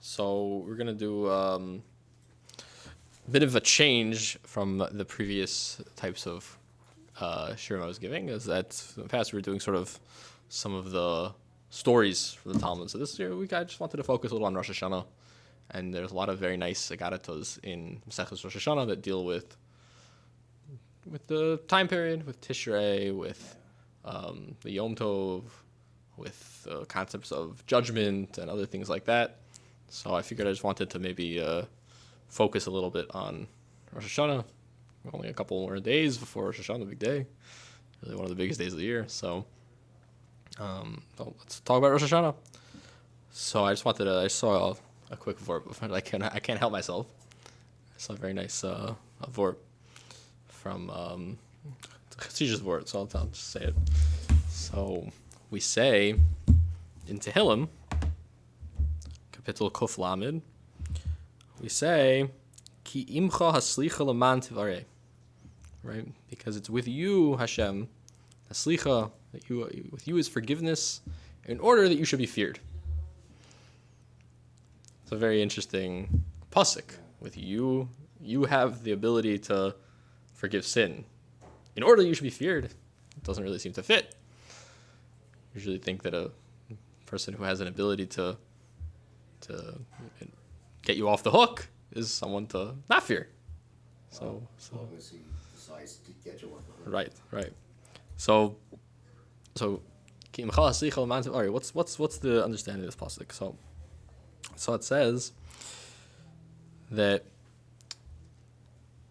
So we're gonna do a bit of a change from the previous types of shirim I was giving. Is that in the past we were doing sort of some of the stories from the Talmud. So this year I just wanted to focus a little on Rosh Hashanah, and there's a lot of very nice agaritos in Maseches Rosh Hashanah that deal with the time period, with Tishrei, with the Yom Tov, with concepts of judgment and other things like that. So I figured I just wanted to maybe focus a little bit on Rosh Hashanah. Only a couple more days before Rosh Hashanah, the big day. Really one of the biggest days of the year. So let's talk about Rosh Hashanah. So I just wanted I saw a quick vorp. I can't help myself. I saw a very nice vorp from Chassidus vorp, so I'll just say it. So we say in Tehillim, Kapitel Kuf Lamed, we say, Ki imcha haslicha leman tivarei, right? Because it's with you, Hashem, haslicha, with you is forgiveness, in order that you should be feared. It's a very interesting pasuk. With you, you have the ability to forgive sin. In order that you should be feared, it doesn't really seem to fit. Usually think that a person who has an ability to get you off the hook is someone to not fear. So unless he decides to get you off the hook. Right. So what's the understanding of this pasuk? So it says that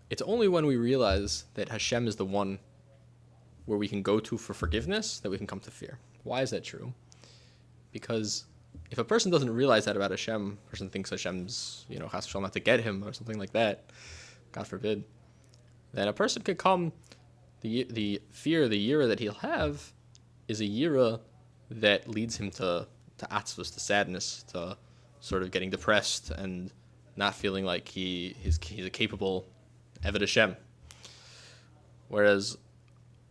it's only when we realize that Hashem is the one where we can go to for forgiveness that we can come to fear. Why is that true? Because if a person doesn't realize that about Hashem, a person thinks Hashem's, Chas v'shalom, not to get him or something like that, God forbid, then a person could come, the fear, the yira that he'll have is a yira that leads him to atzvus, to sadness, to sort of getting depressed and not feeling like he's a capable Eved Hashem. Whereas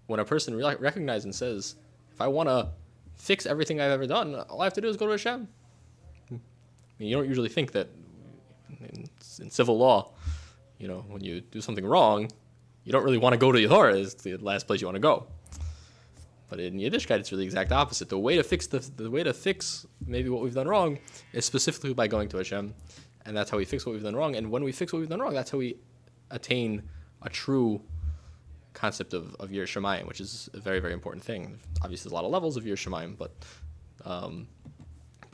when a person recognizes and says, if I want to fix everything I've ever done, all I have to do is go to Hashem. I mean, you don't usually think that in civil law, when you do something wrong, you don't really want to go to Yehor. It's the last place you want to go. But in Yiddishkeit, it's really the exact opposite. The way to fix maybe what we've done wrong is specifically by going to Hashem, and that's how we fix what we've done wrong. And when we fix what we've done wrong, that's how we attain a true concept of Yir Shemayim, which is a very, very important thing. Obviously, there's a lot of levels of Yir Shemayim, but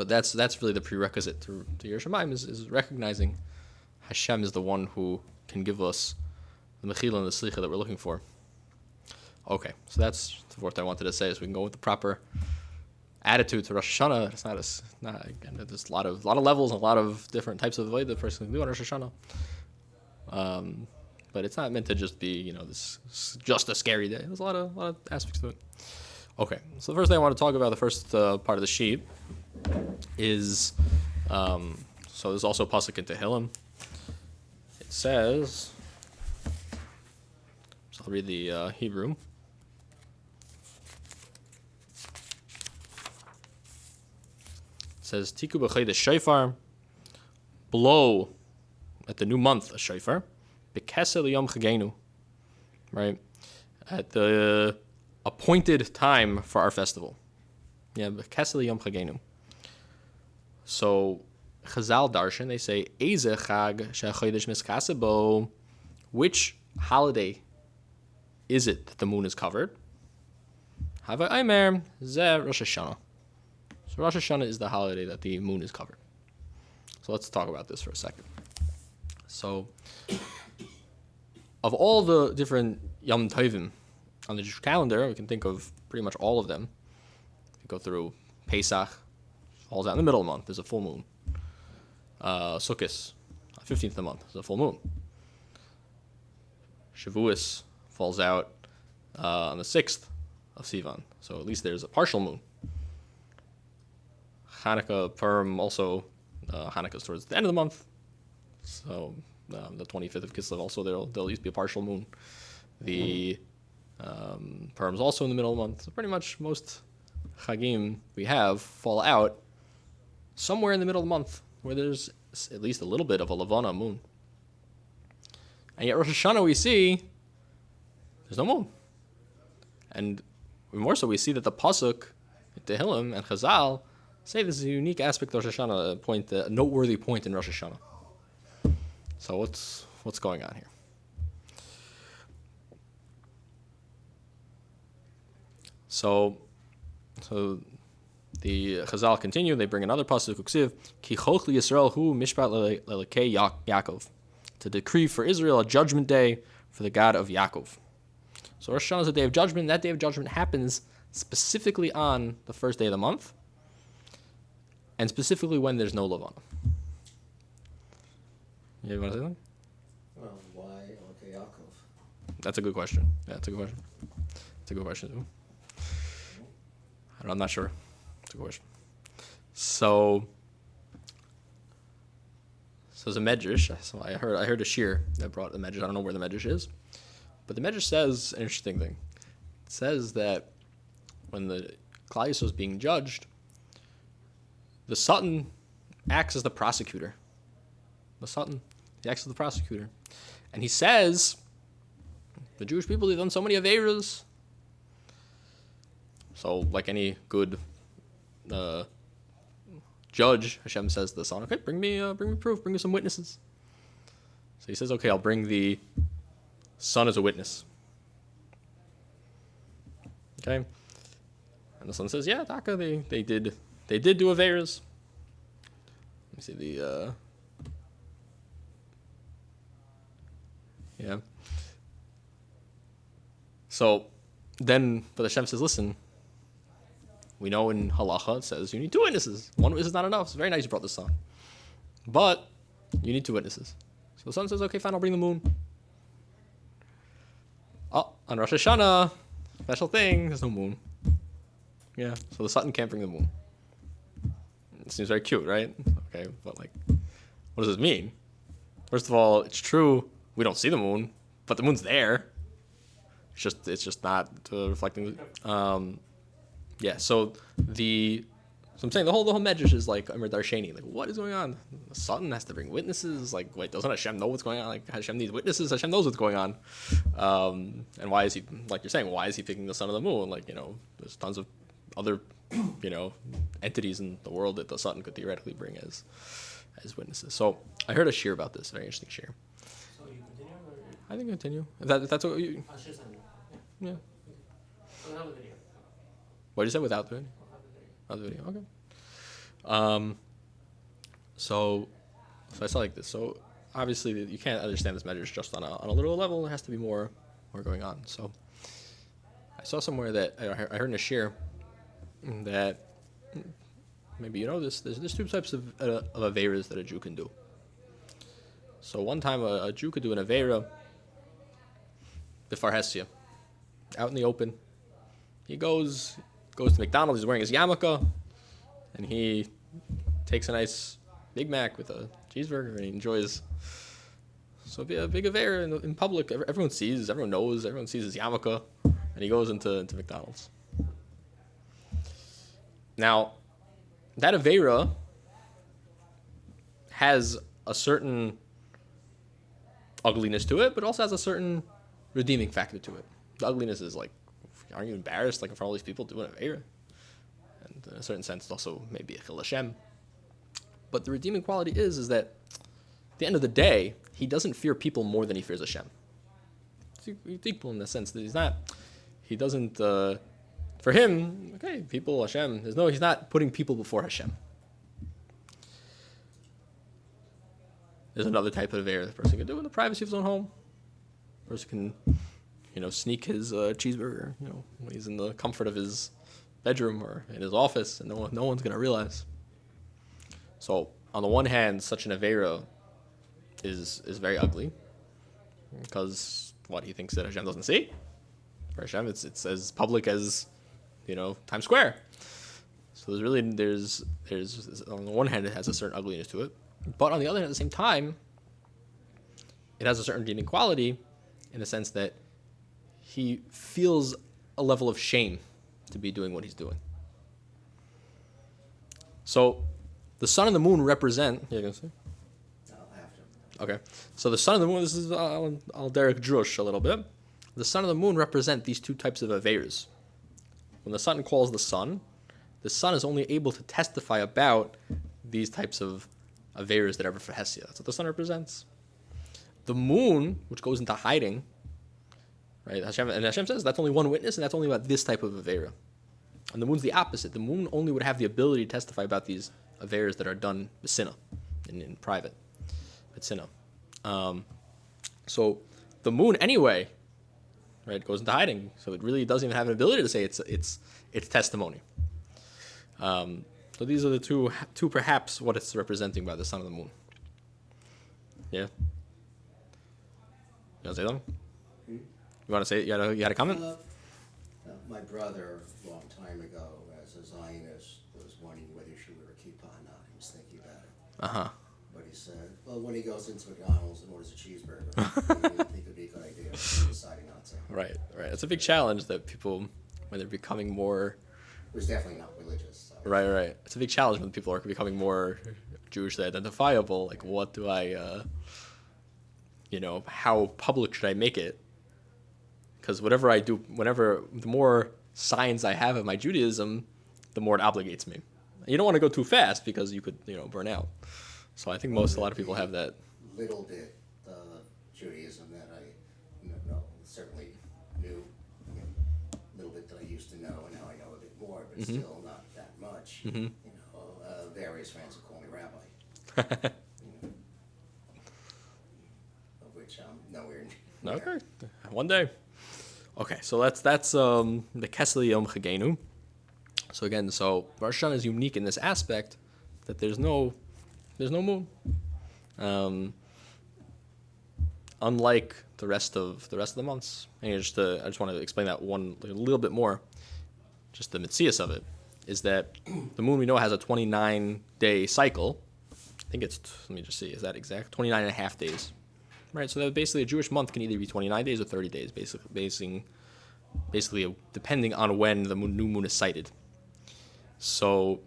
that's really the prerequisite to Yir Shemayim is recognizing Hashem is the one who can give us the mechila and the slicha that we're looking for. Okay, so that's what I wanted to say. So we can go with the proper attitude to Rosh Hashanah. It's not again. There's a lot of levels and a lot of different types of the way the person can do on Rosh Hashanah. But it's not meant to just be, this just a scary day. There's a lot of aspects to it. Okay, so the first thing I want to talk about, the first part of the sheet, is so there's also pasuk in Tehillim. It says, so I'll read the Hebrew. It says, Tiku b'chodesh shofar, blow at the new month a shofar. B'kesel yom chagenu, right? At the appointed time for our festival. Yeah, b'kesel yom chagenu. So, Chazal Darshan, they say, Eze chag she'chodesh miskaseh bo, which holiday is it that the moon is covered? Hava Aimer, Zeh Rosh Hashanah. So Rosh Hashanah is the holiday that the moon is covered. So let's talk about this for a second. So, of all the different Yom Tovim on the Jewish calendar, we can think of pretty much all of them. If you go through Pesach, falls out in the middle of the month, there's a full moon. Sukkot, 15th of the month, there's a full moon. Shavuos falls out on the 6th of Sivan, so at least there's a partial moon. Hanukkah, Purim, also Hanukkah's towards the end of the month, so the 25th of Kislev also there'll used to be a partial moon. The Purim's also in the middle of the month, so pretty much most Chagim we have fall out somewhere in the middle of the month. where there's at least a little bit of a Levana moon. And yet Rosh Hashanah we see there's no moon. And more so we see that the Pasuk, Tehillim, and Chazal say this is a unique aspect of Rosh Hashanah, a noteworthy point in Rosh Hashanah. So what's going on here? So the Chazal continue. They bring another pasuk uksiv ki choch li Yisrael hu mishpat lelekei Yaakov, to decree for Israel a judgment day for the God of Yaakov. So Rosh Hashanah is a day of judgment. That day of judgment happens specifically on the first day of the month, and specifically when there's no Levana. You want to say that? Well, why Elokei Yaakov? That's a good question. Yeah, that's a good question. It's a good question too. I'm not sure. It's a good question. So there's a medrash. So I heard a shir that brought the medrash. I don't know where the medrash is, but the medrash says an interesting thing. It says that when the Klal Yisrael is being judged, the Satan acts as the prosecutor. The Satan, he acts as the prosecutor, and he says, the Jewish people, they've done so many aveiros. So, like any good judge, Hashem says to the son, okay, bring me proof, bring me some witnesses. So he says, okay, I'll bring the son as a witness. Okay, and the son says, yeah, Taka, they did do aveiros. Let me see the yeah. So then, but Hashem says, listen, we know in halacha it says you need two witnesses. One witness is not enough. It's very nice you brought this son, but you need two witnesses. So the son says, okay, fine, I'll bring the moon. Oh, on Rosh Hashanah, special thing, there's no moon. Yeah, so the Satan can't bring the moon. It seems very cute, right? Okay, but like, what does this mean? First of all, it's true, we don't see the moon, but the moon's there. It's just not reflecting. Yeah. So I'm saying the whole medrash is like Amr Darshani. Like, what is going on? The Satan has to bring witnesses. Like, wait, doesn't Hashem know what's going on? Like, Hashem needs witnesses. Hashem knows what's going on. And why is he, like you're saying, why is he picking the sun and the moon? Like, there's tons of other, entities in the world that the Satan could theoretically bring as witnesses. So I heard a shir about this. Very interesting shir. So you continue? Or? I think continue. If that's what you. I'll share something. Yeah. We'll have a video. What did you say without the video? We'll have a video. Without the video. Okay. So I saw like this. So obviously you can't understand this measure just on a literal level. There has to be more going on. So I saw somewhere that I heard in a shir that maybe you know this. There's two types of aveiras that a Jew can do. So one time a Jew could do an aveira b'farhesia, out in the open. He goes to McDonald's. He's wearing his yarmulke, and he takes a nice Big Mac with a cheeseburger, and he enjoys. So a big aveira in public. Everyone sees, everyone knows, everyone sees his yarmulke, and he goes into McDonald's. Now, that aveira has a certain ugliness to it, but also has a certain redeeming factor to it. The ugliness is like, aren't you embarrassed like for all these people doing aveira? And in a certain sense, it's also maybe a chil Hashem. But the redeeming quality is that at the end of the day, he doesn't fear people more than he fears Hashem. He's equal in the sense that he doesn't, for him, okay, people, Hashem, he's not putting people before Hashem. There's another type of aveira the person can do in the privacy of his own home. The person can, sneak his cheeseburger, when he's in the comfort of his bedroom or in his office, and no one's going to realize. So, on the one hand, such an aveira is very ugly, because he thinks that Hashem doesn't see. For Hashem, it's as public as, Times Square. So there's on the one hand, it has a certain ugliness to it, but on the other hand, at the same time, it has a certain redeeming quality in the sense that he feels a level of shame to be doing what he's doing. So the sun and the moon represent. Yeah, you gonna say? After. Okay. So the sun and the moon. This is I'll Derek Drush a little bit. The sun and the moon represent these two types of aveirs. When the sun calls the sun is only able to testify about these types of aveirs that are for Hesia. That's what the sun represents. The moon, which goes into hiding, right? Hashem says that's only one witness, and that's only about this type of aveira. And the moon's the opposite. The moon only would have the ability to testify about these aveiras that are done b'sina, in private, b'sina. So the moon, anyway, right, goes into hiding. So it really doesn't even have an ability to say its testimony. So these are the two perhaps what it's representing by the sun and the moon. Yeah. You want to say something? You want to say? You had a comment? My brother, a long time ago, as a Zionist, was wondering whether he should wear a kippah or not. He was thinking about it. But he said, well, when he goes into McDonald's and orders a cheeseburger, he didn't think it would be a good idea. He decided not to. Right. It's a big challenge that people, when they're becoming more... It was definitely not religious. So. Right. It's a big challenge when people are becoming more Jewishly identifiable. Like, what do I, how public should I make it? Because whatever I do, the more signs I have of my Judaism, the more it obligates me. You don't want to go too fast because you could, burn out. So I think a lot of people have that. Little bit Judaism that I certainly knew, a little bit that I used to know, and now I know a bit more, but still not that much. Various friends will call me rabbi, of which I'm nowhere near. Okay, one day. Okay, so that's the Kesel Yom Chagenu. So again, Rosh Hashanah is unique in this aspect that there's no moon. Unlike the rest of the months. And I just want to explain that one a little bit more. Just the mitzias of it is that the moon we know has a 29-day cycle. I think it's, let me just see, is that exact? 29 and a half days. Right, so that basically a Jewish month can either be 29 days or 30 days, basically depending on when the new moon is sighted. So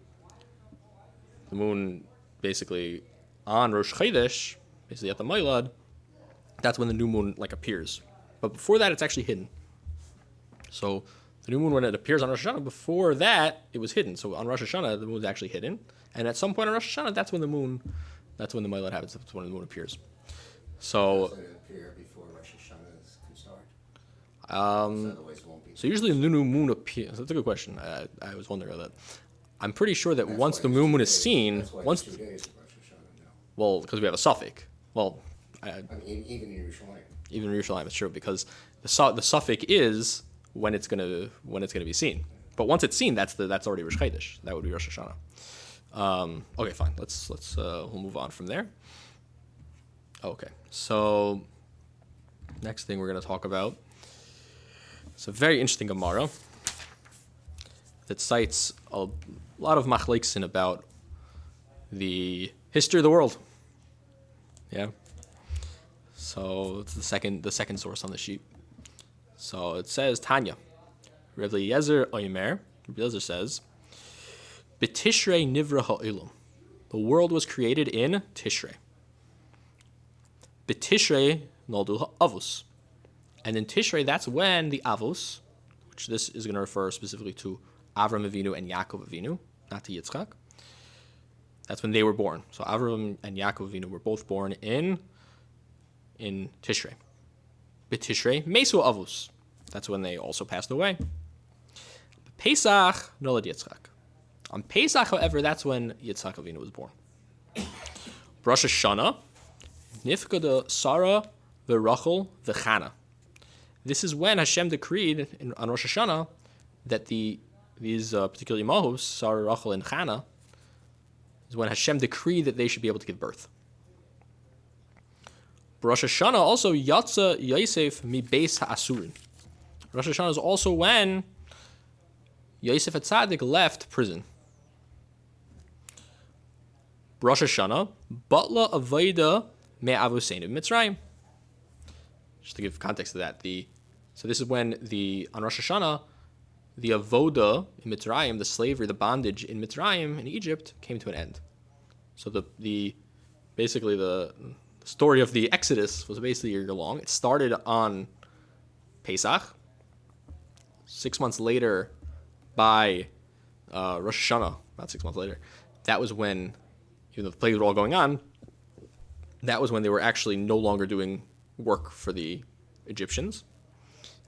the moon basically on Rosh Chodesh, basically at the Moilad, that's when the new moon appears. But before that, it's actually hidden. So the new moon, when it appears on Rosh Hashanah, before that, it was hidden. So on Rosh Hashanah, the moon is actually hidden. And at some point on Rosh Hashanah, that's when the Moilad happens. That's when the moon appears. So Does it appear before Rosh Hashanah can start? Otherwise it won't be. So usually the new moon appears. That's a good question. I was wondering about that. I'm pretty sure that once the new moon is seen, That's why it's 2 days of Rosh Hashanah now. Well, because we have a suffix. Well, Even in Yerushalayim. Even in Yerushalayim, it's true because the suffix is when it's gonna be seen. But once it's seen, that's already Rosh Chodesh. That would be Rosh Hashanah. Okay, fine. We'll move on from there. Okay, so next thing we're going to talk about, it's a very interesting Gemara that cites a lot of machleksin about the history of the world. Yeah. So it's the second source on the sheet. So it says Tanya, Rabbi Eliezer Oimer. Rabbi Eliezer says, "B'Tishrei nivra ha'olam." The world was created in Tishrei. B'Tishrei noldu ha'avos. And in Tishrei, that's when the avos, which this is going to refer specifically to Avram Avinu and Yaakov Avinu, not to Yitzchak. That's when they were born. So Avram and Yaakov Avinu were both born in Tishrei. B'Tishrei mesu avos. That's when they also passed away. Pesach nolad Yitzchak. On Pesach, however, that's when Yitzchak Avinu was born. Rosh Hashanah, Nifkada Sarah v'Rachel v'Chana. This is when Hashem decreed on Rosh Hashanah that these particular imahos, Sarah, Rachel, and Chana, is when Hashem decreed that they should be able to give birth. Rosh Hashanah also Yatza Yosef mi Beis HaAsurin. Rosh Hashanah is also when Yosef HaTzadik left prison. Rosh Hashanah Batla Avoda me'Avoseinu Mitzrayim. Just to give context to that, so this is when on Rosh Hashanah, the avoda in Mitzrayim, the slavery, the bondage in Mitzrayim in Egypt, came to an end. So the basically the story of the Exodus was basically a year long. It started on Pesach. 6 months later, by Rosh Hashanah, about 6 months later, that was when, even though the plagues were all going on, that was when they were actually no longer doing work for the Egyptians.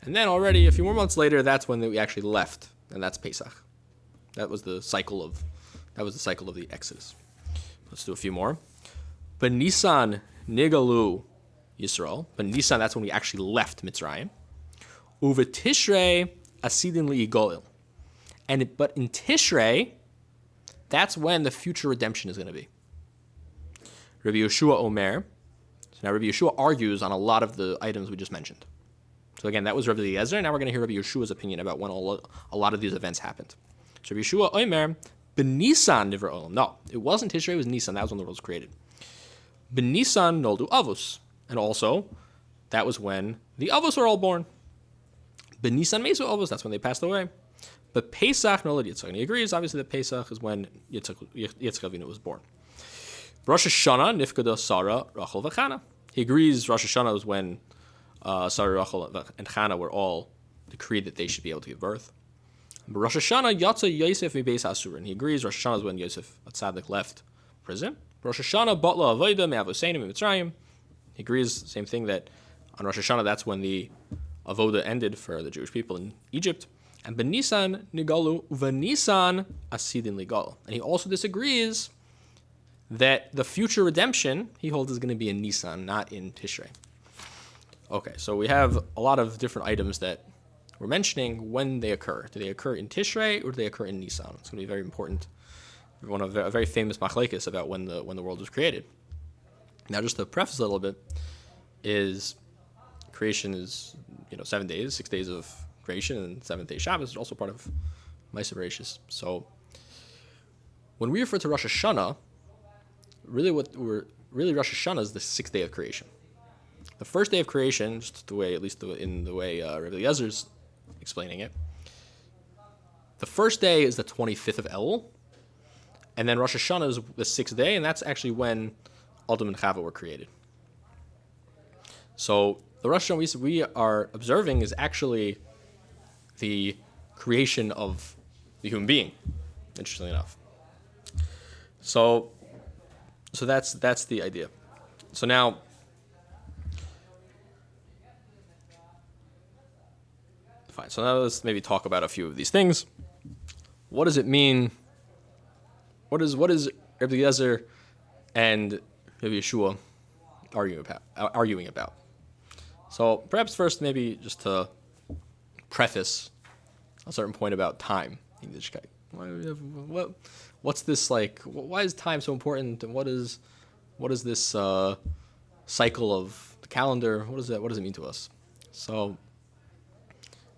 And then already a few more months later, that's when we actually left, and that's Pesach. That was the cycle of the Exodus. Let's do a few more. B'Nisan nigalu Yisrael. B'Nisan, that's when we actually left Mitzrayim. Uvetishrei asidin li'igolil. But in Tishrei, that's when the future redemption is going to be. Rabbi Yeshua Omer. So now Rabbi Yeshua argues on a lot of the items we just mentioned. So again, that was Rabbi Eliezer. Now we're going to hear Rabbi Yeshua's opinion about when a lot of these events happened. So Rabbi Yeshua Omer, B'Nisan nivra olam. No, it wasn't Tishrei, it was Nisan. That was when the world was created. B'Nisan noldu avos. And also, that was when the avos were all born. B'Nisan mesu avos, that's when they passed away. But Pesach nolad Yitzchak. And he agrees, obviously, that Pesach is when Yitzchak Avinu was born. Rosh Hashanah nifkada Sarah, Rachel, v'Chana. He agrees Rosh Hashanah was when Sarah, Rachel, and Chana were all decreed that they should be able to give birth. But Rosh Hashanah Yatza Yosef mibeis Asurin. He agrees Rosh Hashanah is when Yosef Atzadik left prison. Rosh Hashanah Batla Avodah Me'avoseinu Mitzrayim. He agrees, same thing, that on Rosh Hashanah that's when the Avodah ended for the Jewish people in Egypt. And B'Nisan Nigalu V'Nisan Asidin Ligal. And he also disagrees that the future redemption, he holds, is going to be in Nisan, not in Tishrei. Okay, so we have a lot of different items that we're mentioning when they occur. Do they occur in Tishrei or do they occur in Nisan? It's going to be very important. One of a very famous machlekes about when the world was created. Now, just to preface a little bit, is creation is 7 days, 6 days of creation, and 7th day Shabbos is also part of Ma'aser Bereishis. So when we refer to Rosh Hashanah, really Rosh Hashanah is the 6th day of creation. The first day of creation, just the way, at least in the way Rabbi Eliezer's explaining it, the first day is the 25th of Elul, and then Rosh Hashanah is the 6th day, and that's actually when Adam and Chava were created. So the Rosh Hashanah we are observing is actually the creation of the human being, interestingly enough. So that's the idea. So now, fine. So now let's maybe talk about a few of these things. What does it mean? What is Rabbi Eliezer and Rabbi Yeshua arguing about? So perhaps first, maybe just to preface a certain point about time. What's this like? Why is time so important? And what is this cycle of the calendar? What does it mean to us? So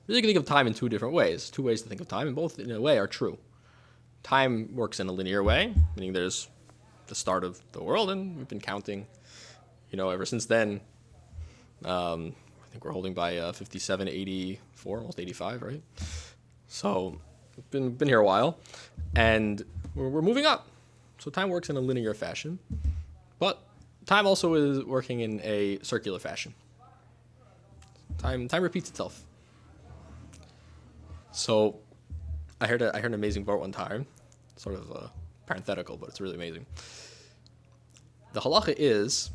really, you can think of time in two different ways. Two ways to think of time, and both in a way are true. Time works in a linear way, meaning there's the start of the world, and we've been counting, ever since then. I think we're holding by 57, 84, almost 85, right? So been here a while, and we're moving up. So time works in a linear fashion, but time also is working in a circular fashion. Time repeats itself. So I heard an amazing part one time, sort of parenthetical, but it's really amazing. The halacha is,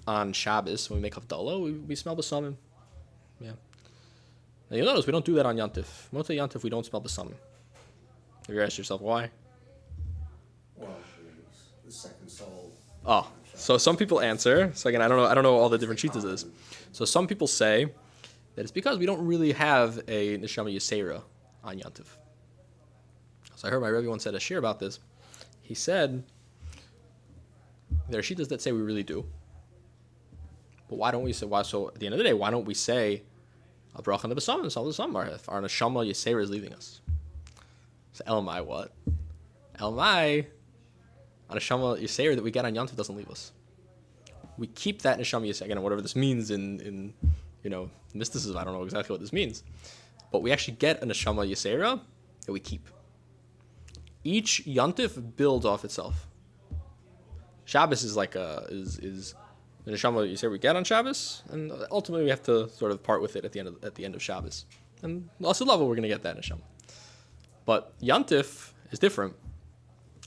on Shabbos, when we make Havdalah, we smell B'samim. Yeah. Now you'll notice we don't do that on Yantif. Motzei Yantif, we don't smell B'samim. Have you asked yourself why? Well, the second soul. Oh, so some people answer. So again, I don't know all the different sheets of this. So some people say that it's because we don't really have a Neshama Yisera on Yantif. So I heard my Rabbi once said a shir about this. He said there are shittas that say we really do. But why don't we say, why? So at the end of the day, why don't we say a bracha on the B'samim and the Samar if our Neshama Yisera is leaving us? So Elamai what? Elamai, a Neshama Yisera that we get on Yantif doesn't leave us. We keep that Neshama Yisera, again, whatever this means in mysticism, I don't know exactly what this means. But we actually get a Neshama Yisera that we keep. Each Yantif builds off itself. Shabbos is like is the neshama you say we get on Shabbos, and ultimately we have to sort of part with it at the end of Shabbos. And also level we're going to get that neshama. But Yantif is different.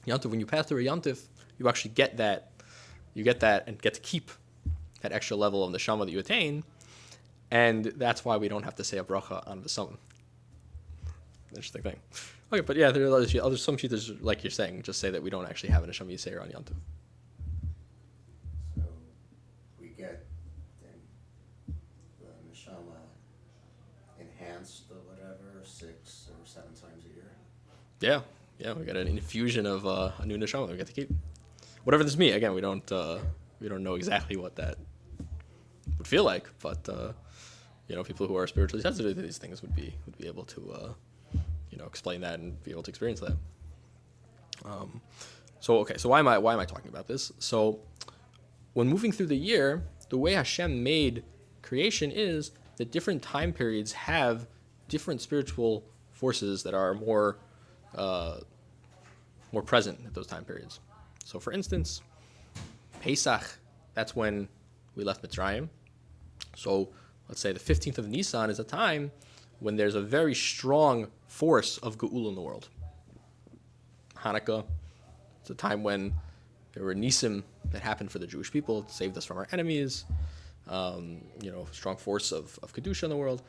Yantif, when you pass through a Yantif, you actually get that. You get that and get to keep that extra level of neshama that you attain, and that's why we don't have to say a bracha on the sun. Interesting thing. Okay, but yeah, there are some shitas, like you're saying, just say that we don't actually have a neshama yisera on Yantif. So we get then the neshama enhanced or whatever 6 or 7 times a year. Yeah, we got an infusion of a new neshama that we get to keep. Whatever this means. Again, we don't know exactly what that would feel like, but people who are spiritually sensitive to these things would be able to explain that and be able to experience that. So why am I talking about this? So when moving through the year, the way Hashem made creation is that different time periods have different spiritual forces that are more present at those time periods. So for instance, Pesach, that's when we left Mitzrayim. So let's say the 15th of Nisan is a time when there's a very strong force of Geula in the world. Hanukkah, it's a time when there were Nisim that happened for the Jewish people, it saved us from our enemies, strong force of Kedusha in the world.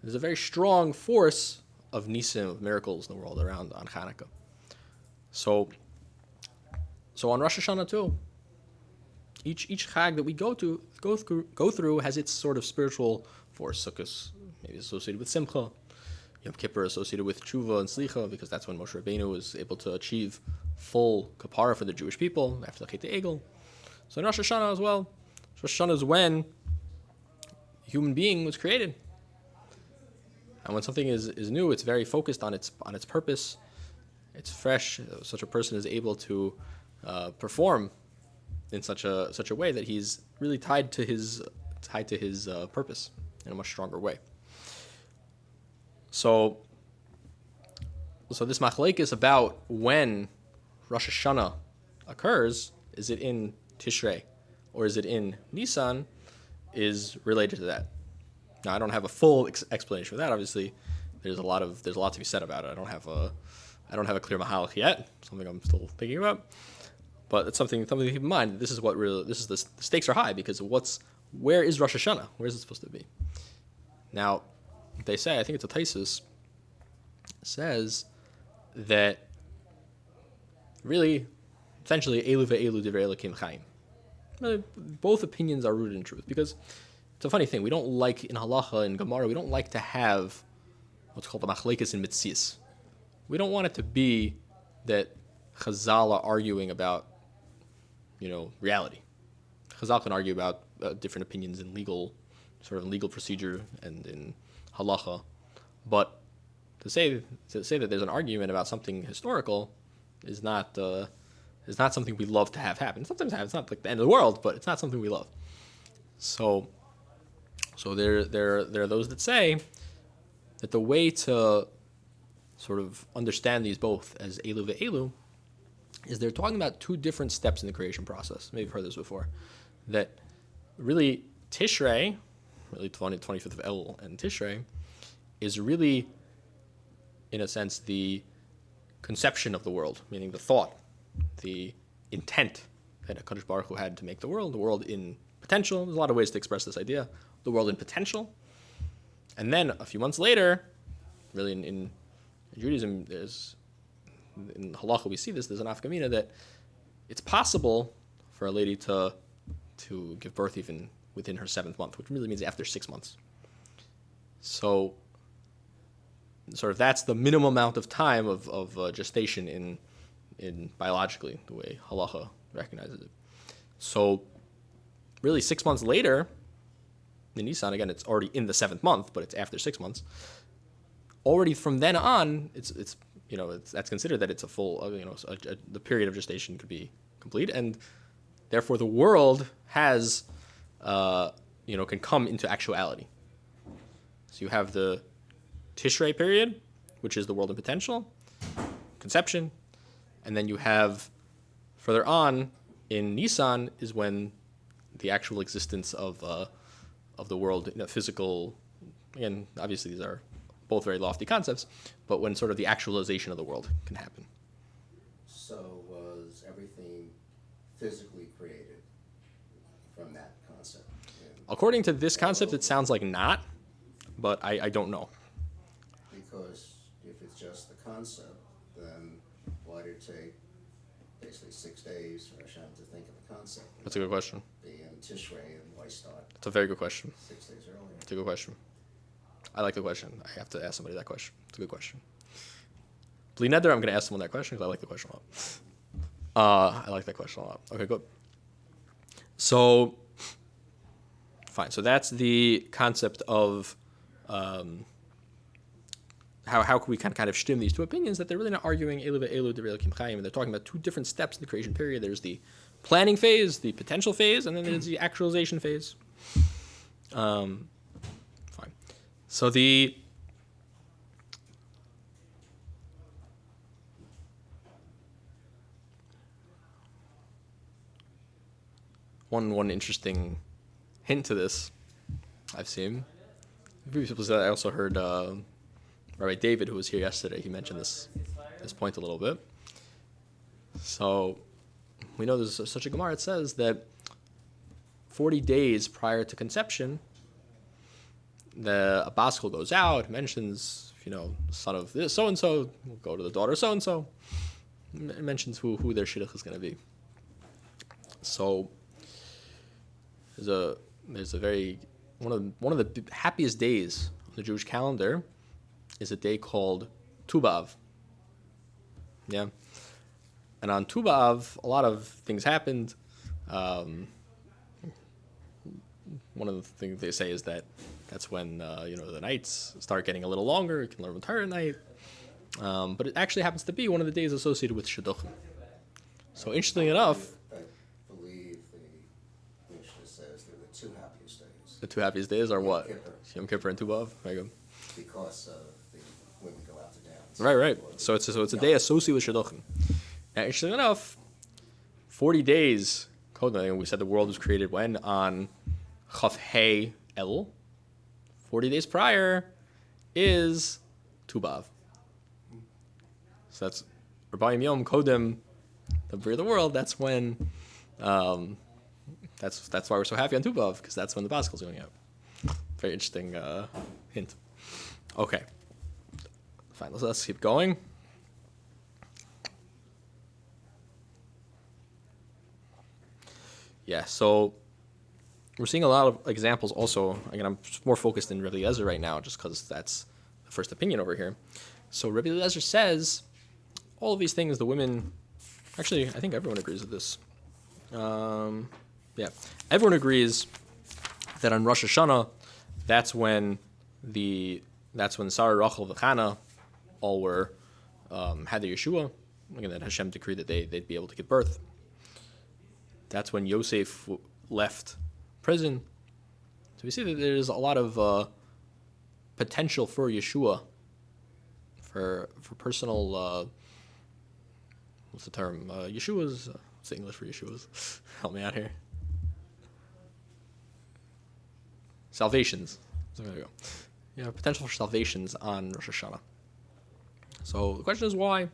There's a very strong force of Nisim, of miracles in the world around on Hanukkah. So on Rosh Hashanah too, each Chag that we go through has its sort of spiritual force. Sukkot maybe associated with Simcha, Yom Kippur associated with Tshuva and Slicha, because that's when Moshe Rabbeinu was able to achieve full kapara for the Jewish people after the Chet Egel. So in Rosh Hashanah as well, Rosh Hashanah is when the human being was created, and when something is new, it's very focused on its purpose. It's fresh. Such a person is able to perform in such a way that he's really tied to his purpose in a much stronger way. So this machlekes about when Rosh Hashanah occurs, is it in Tishrei or is it in Nisan, is related to that. Now I don't have a full explanation for that. Obviously, there's a lot to be said about it. I don't have a clear mahalach yet. Something I'm still thinking about. But it's something to keep in mind. The stakes are high because where is Rosh Hashanah? Where is it supposed to be? Now, they say, I think it's a Taisus, says that really, essentially, Elu ve'elu divrei Elokim chaim. Really, both opinions are rooted in truth, because it's a funny thing. We don't like, in halacha and Gemara, we don't like to have what's called the machlekes in mitzis. We don't want it to be that Chazal are arguing about, reality. Chazal can argue about different opinions in legal procedure and in halacha, but to say that there's an argument about something historical is not something we love to have happen. Sometimes it's not like the end of the world, but it's not something we love. So there are those that say that the way to sort of understand these both as Elu ve'elu is they're talking about two different steps in the creation process. Maybe you've heard this before. That really Tishrei, really 25th of El and Tishrei, is really, in a sense, the conception of the world, meaning the thought, the intent that HaKadosh Baruch Hu had to make the world in potential. There's a lot of ways to express this idea. The world in potential. And then a few months later, really in Judaism, in halacha we see this, there's an afkamina that it's possible for a lady to give birth even within her 7th month, which really means after 6 months. So sort of that's the minimum amount of time of gestation in biologically, the way halacha recognizes it. So really 6 months later, in Nisan, again, it's already in the 7th month, but it's after 6 months. Already from then on, that's considered that it's a full, the period of gestation could be complete, and therefore the world has, can come into actuality. So you have the Tishrei period, which is the world in potential, conception, and then you have further on in Nisan is when the actual existence of the world, physical. Again, obviously these are both very lofty concepts, but when sort of the actualization of the world can happen. So was everything physically created from that concept? According to this concept, it sounds like not, but I don't know. Because if it's just the concept, then why did it take basically 6 days for Hashem to think of the concept? That's a good question. Being Tishrei, and why start It's a very good question. 6 days earlier? It's a good question. I like the question. I have to ask somebody that question. It's a good question. Bli Neder, I'm going to ask someone that question because I like the question a lot. I like that question a lot. Okay, good. So, fine. So that's the concept of how can we kind of stem these two opinions, that they're really not arguing Elu ve'elu de Kim Chaim, and they're talking about two different steps in the creation period. There's the planning phase, the potential phase, and then there's the actualization phase. Fine. So the one interesting hint to this I've seen. I also heard Rabbi David, who was here yesterday, he mentioned this point a little bit. So we know there's such a Gemara. It says that 40 days prior to conception, the Abaskal goes out, mentions, son of this so-and-so, will go to the daughter so-and-so. It mentions who their shidduch is going to be. So there's a very one of the happiest days on the Jewish calendar is a day called Tu B'Av. Yeah, and on Tu B'Av, a lot of things happened. One of the things they say is that's when the nights start getting a little longer. You can learn Torah at night, but it actually happens to be one of the days associated with Shidduchim. So interestingly enough, I believe the Mishnah says they're the two happiest days. the two happiest days are what? Kippur. Yom Kippur and Tu B'Av. There you go. Because the women go out to dance. Right. So it's a day associated with Shidduchim. Now, interestingly enough, 40 days. We said the world was created when? On Chaf Hey El. 40 days prior is Tu B'Av. So that's Rabbi Yom Kodem, the Bria of the world. That's when. That's why we're so happy on Tu B'Av, because that's when the Baskel's going out. Very interesting hint. Okay. Fine. Let's keep going. Yeah. So we're seeing a lot of examples. Also, again, I'm more focused in Rabbi Eliezer right now, just because that's the first opinion over here. So Rabbi Eliezer says all of these things. The women, actually, I think everyone agrees with this. Yeah, everyone agrees that on Rosh Hashanah, that's when Sarah, Rachel, and Chana all were had the Yeshua. Again, that Hashem decreed that they'd be able to give birth. That's when Yosef left prison. So we see that there's a lot of potential for Yeshua, for personal. What's the term? Yeshua's. What's the English for Yeshua's? Help me out here. Salvations. So there you go. Yeah, potential for salvations on Rosh Hashanah. So the question is why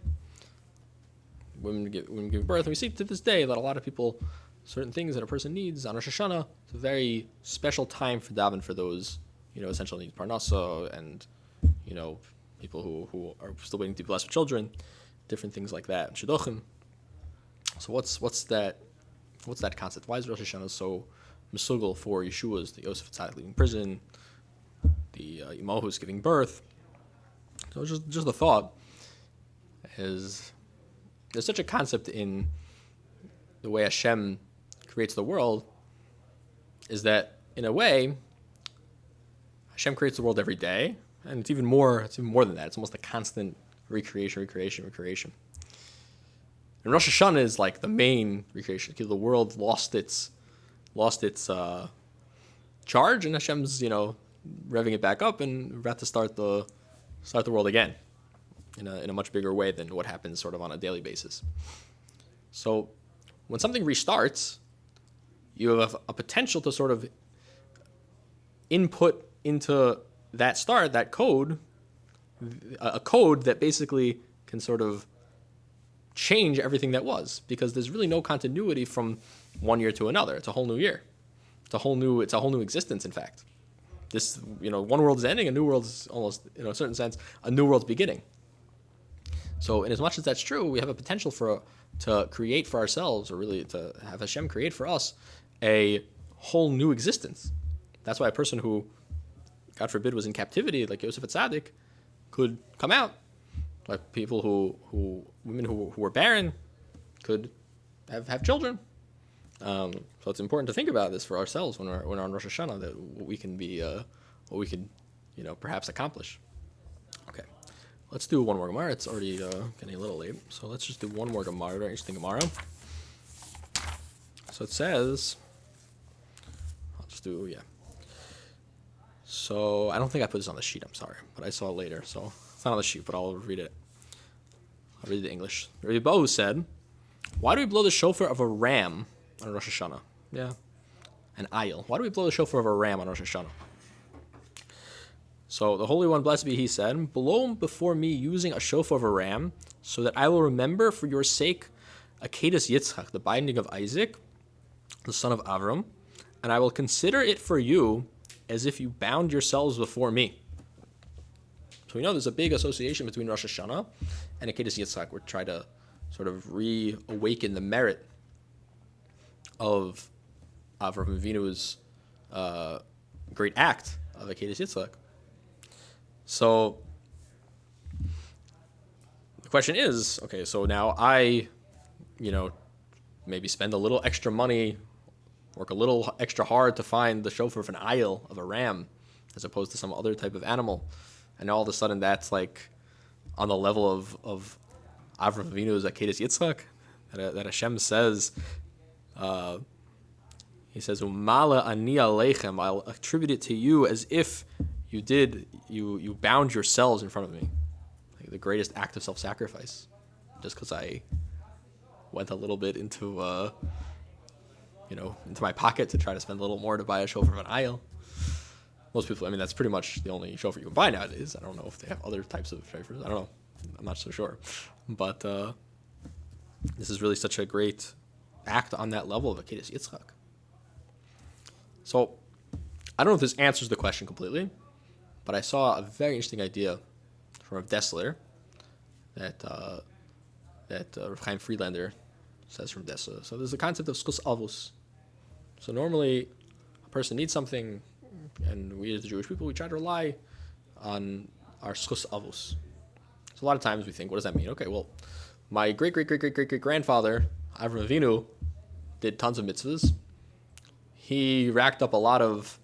women give birth. And we see to this day that a lot of people, certain things that a person needs on Rosh Hashanah, it's a very special time for daven for those, essential needs, parnasa, and, people who are still waiting to be blessed with children, different things like that, shidduchim. So what's that concept? Why is Rosh Hashanah so mesugel for Yeshua's, the Yosef Tzaddik leaving prison, the Imahu who's giving birth? So just the thought is there's such a concept in the way Hashem creates the world, is that in a way Hashem creates the world every day, and it's even more than that. It's almost a constant recreation. And Rosh Hashanah is like the main recreation. The world lost its charge, and Hashem's revving it back up, and we're about to start the world again in a much bigger way than what happens sort of on a daily basis. So when something restarts, you have a potential to sort of input into that start, that code, a code that basically can sort of change everything that was, because there's really no continuity from one year to another. It's a whole new year. It's a whole new existence, in fact. This, one world is ending, a new world is almost, in a certain sense, a new world's beginning. So in as much as that's true, we have a potential to create for ourselves, or really to have Hashem create for us, a whole new existence. That's why a person who, God forbid, was in captivity, like Yosef Atzadik, could come out. Like people women who were barren could have children. So it's important to think about this for ourselves when we're on Rosh Hashanah, that what we can be, what we can, perhaps accomplish. Okay, let's do one more Gemara. It's already getting a little late, so let's just do one more Gemara, very interesting Gemara. So it says, I'll just do, So I don't think I put this on the sheet, I'm sorry, but I saw it later, so it's not on the sheet, but I'll read it. I'll read the English. Rabbi said, why do we blow the shofar of a ram on Rosh Hashanah? Yeah. An ayil. Why do we blow the shofar of a ram on Rosh Hashanah? So the Holy One, blessed be He, said, blow before me using a shofar of a ram, so that I will remember for your sake Akedas Yitzchak, the binding of Isaac, the son of Avram, and I will consider it for you as if you bound yourselves before me. So we know there's a big association between Rosh Hashanah and Akedas Yitzchak. We're trying to sort of reawaken the merit of Avram Avinu's great act of Akedas Yitzchak. So the question is, okay, so now I, maybe spend a little extra money, work a little extra hard to find the shofar of an ayil, of a ram, as opposed to some other type of animal. And all of a sudden that's like on the level of Avram Avinu's Akedas Yitzchak, that Hashem says, He says, Umala ani aleichem, I'll attribute it to you as if you bound yourselves in front of me. Like the greatest act of self-sacrifice. Just because I went a little bit into my pocket to try to spend a little more to buy a shofar of an ayil. Most people, that's pretty much the only shofar you can buy nowadays. I don't know if they have other types of shofars. I don't know. I'm not so sure. But this is really such a great act on that level of Akedas Yitzchak. So, I don't know if this answers the question completely, but I saw a very interesting idea from Rav Dessler that Rav Chaim Friedlander says from Dessler. So there's the concept of schus avos. So normally, a person needs something, and we as the Jewish people, we try to rely on our schus avos. So a lot of times we think, what does that mean? Okay, well, my great-great-great-great-great-great-grandfather, Avram Avinu, did tons of mitzvahs. He racked up a lot of,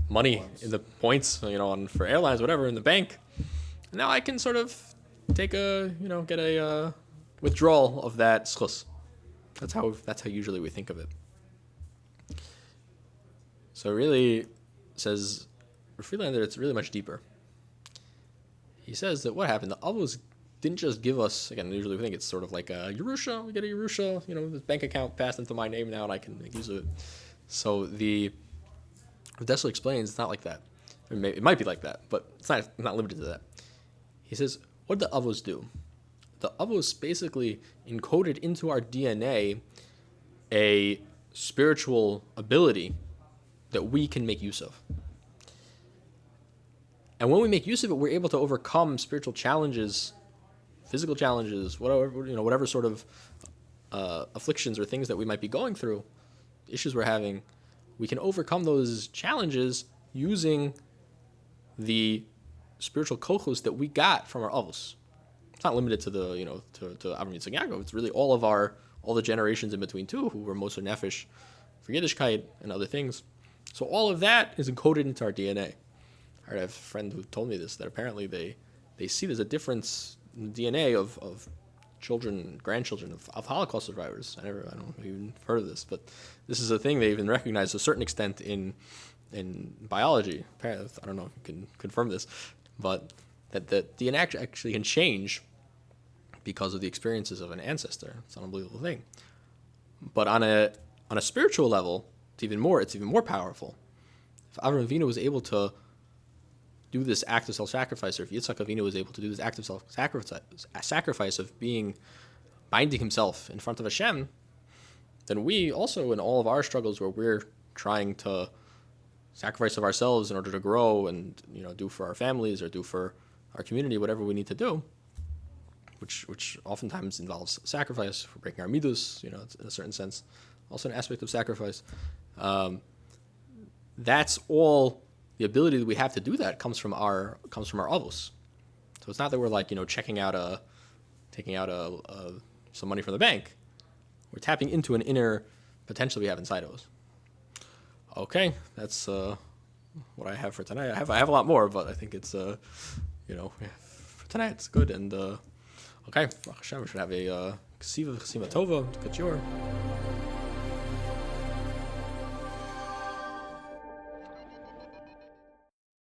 money in the points, for airlines, whatever, in the bank. And now I can sort of take get a withdrawal of that schus. That's how usually we think of it. So really, says Friedlander, it's really much deeper. He says that what happened, the Avos didn't just give us, again, usually we think it's sort of like a Yerusha, we get a Yerusha, this bank account passed into my name now and I can make use of it. So Dessler explains it's not like that. It might be like that, but it's not limited to that. He says, what did the Avos do? The Avos basically encoded into our DNA a spiritual ability that we can make use of. And when we make use of it, we're able to overcome spiritual challenges, physical challenges, whatever sort of afflictions or things that we might be going through, issues we're having. We can overcome those challenges using the spiritual kochos that we got from our avos. It's not limited to the to Avraham Yitzchak Yaakov. It's really all the generations in between too, who were Moser Nefesh for Yiddishkeit and other things. So all of that is encoded into our DNA. I have a friend who told me this, that apparently they see there's a difference in the DNA of children, grandchildren of Holocaust survivors. I don't even heard of this, but this is a thing they even recognize to a certain extent in biology. Apparently, I don't know if you can confirm this, but that the DNA actually can change because of the experiences of an ancestor. It's an unbelievable thing. But on a spiritual level, it's even more powerful. If Avraham Avinu was able to do this act of self-sacrifice, or if Yitzhak Avinu was able to do this act of self-sacrifice of binding himself in front of Hashem, then we also, in all of our struggles where we're trying to sacrifice of ourselves in order to grow and do for our families or do for our community whatever we need to do, which oftentimes involves sacrifice for breaking our midus, in a certain sense, also an aspect of sacrifice. That's all. The ability that we have to do that comes from our avos. So it's not that we're like taking out some money from the bank. We're tapping into an inner potential we have inside of us. Okay, that's what I have for tonight. I have a lot more, but I think it's for tonight it's good. And okay, Hashem, we should have a ksiva tova, kachor.